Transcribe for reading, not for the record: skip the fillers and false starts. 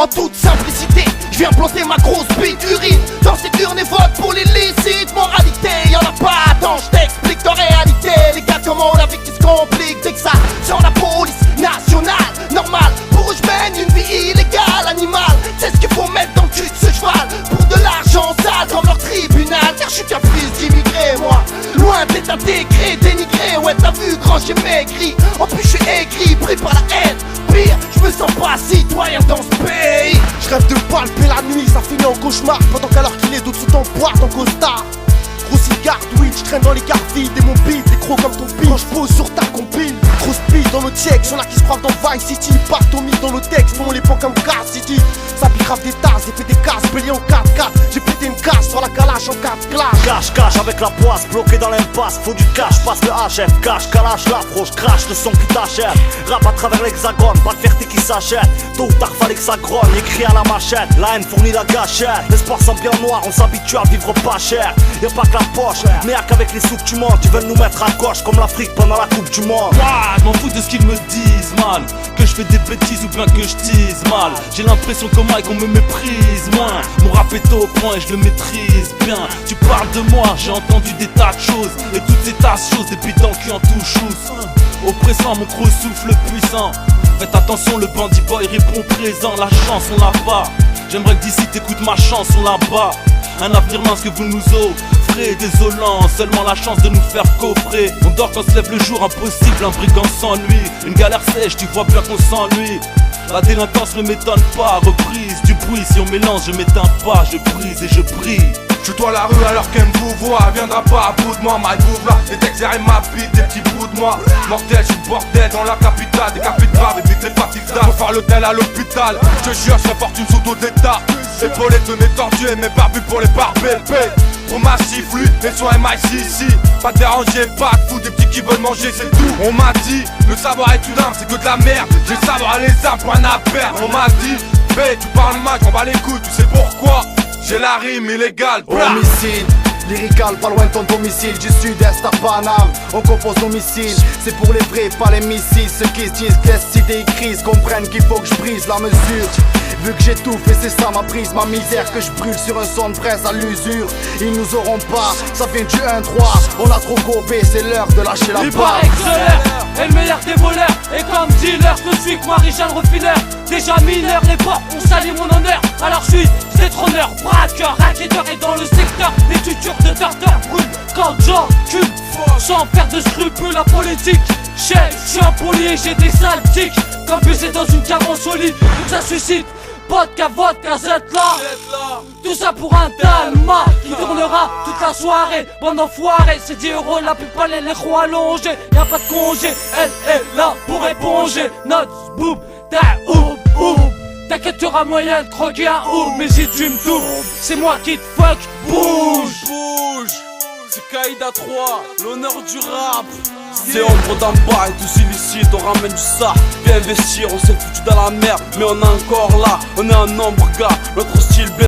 en toute simplicité. Je viens planter ma grosse bite urine dans cette urne et vote pour l'illicite. Moralité, y'en a pas, attends, je t'explique ta réalité. Les gars, comment la vie qui se complique dès que ça sent la police nationale. Normal, pour eux je mène une vie illégale, animal. C'est ce qu'il faut mettre dans le cul de ce cheval pour de l'argent sale comme leur tribunal. Car je suis qu'un fils d'immigré, moi, loin d'être intégré, dénigré. Ouais, t'as vu, grand, j'ai maigri. En plus, je suis aigri, pris par la haine. Pire, je me sens pas citoyen dans ce pays. Je rêve de palper la nuit, ça finit en cauchemar. Pendant qu'à l'heure qu'il est d'autres sous ton boire ton costard. Gros cigare, tweet, je traîne dans les gares vides et mon beat est gros comme ton beat. Quand je pose sur ta compile, grosse speed dans nos checks. Y'en a qui se croient dans Vice City, partent au dans nos textes, on les prend comme Gas City. Ça pique grave des tasses, j'ai fait des casses, bélier en 4-4. J'ai pété une casse sur la calache en 4 classes. Cache avec la poisse, bloqué dans l'impasse. Faut du cash, passe le HF, cache, calage, l'afro, crache le son qui t'achète. Rap à travers l'hexagone, pas de fierté qui s'achète. Tôt ou tard fallait que ça grogne, écrit à la machette. La haine fournit la gâchette. L'espoir semble bien noir, on s'habitue à vivre pas cher. Y'a pas que la poche, mais y'a qu'avec les sous que tu manges. Tu veux nous mettre à gauche comme l'Afrique pendant la coupe du monde. Je m'en fous de ce qu'ils me disent, man. Que je fais des bêtises ou bien que je tease mal. J'ai l'impression que Mike on me méprise moins. Mon rap est au point et je le maîtrise bien. Tu parles de moi, j'ai entendu des tas de choses. Et toutes ces tas de choses, des pieds dans le cul en tout chousse. Oppressant, mon gros souffle puissant. Faites attention, le bandit boy répond présent. La chance on l'a pas. J'aimerais que d'ici t'écoutes ma chanson là-bas. Un avenir mince que vous nous offrez, désolant, seulement la chance de nous faire coffrer. On dort quand se lève le jour, impossible, un brigand sans lui. Une galère sèche, tu vois bien qu'on s'ennuie. La délinquance ne m'étonne pas, reprise du bruit. Si on mélange, je m'éteins pas, je brise et je prie. Je dois la rue alors qu'elle me vous voit. Viendra pas à bout de moi, my bouvla. Les textes et ma bite, des petits bouts de moi. Mortel, je suis bordel dans la capitale. Des capitales graves et vite les fatigues d'âme. Faut faire l'hôtel à l'hôpital. Je te jure, je fortune sous dos d'état. Épaulé de mes tordus et mes barbus pour les barbels. Pour massif, lui, les soins MIC ici. Pas déranger, pas de fou, des petits qui veulent manger, c'est tout. On m'a dit, le savoir est une arme, c'est que de la merde. J'ai le savoir et les armes, rien à perdre. On m'a dit, tu parles mal, j'en bats les couilles, tu sais pourquoi. J'ai la rime illégale, homicide, lyrical, pas loin de ton domicile. Du sud-est à Paname, on compose nos missiles. C'est pour les vrais, pas les missiles. Ceux qui se disent que les idées crises comprennent qu'il faut que je brise la mesure. Vu que j'étouffe et c'est ça ma prise, ma misère que je brûle sur un son de presse à l'usure. Ils nous auront pas, ça vient du 1-3. On a trop gobé, c'est l'heure de lâcher la barre. Il paraît que ce est le meilleur des voleurs. Et comme dealer, je suis que Marie-Jeanne Refineur. Déjà mineur, les porcs ont sali mon honneur. Alors je suis détrôneur, braqueur, racketteur. Et dans le secteur, les tutures de tartare brûlent quand j'encule. Sans faire de scrupules, la politique. Chef, je suis impoli et j'ai des sales tics. Comme baiser dans une cave en solide, tout ça suscite. Vodka, zette là. Tout ça pour un Dalma qui tournera toute la soirée. Bande d'enfoirés, c'est 10 € la pipe, les rois allongés. Y'a pas de congé, elle est là pour éponger. Notre boob, t'as oub. T'inquiète, t'auras moyen de croquer un oub. Mais si tu me doubles, c'est moi qui te fuck. Bouge. C'est Kaïda 3, l'honneur du rap. C'est ombre d'en bas et tous illicite, on ramène du ça. Viens investir, on s'est foutu dans la merde, mais on est encore là. On est un nombre gars, notre style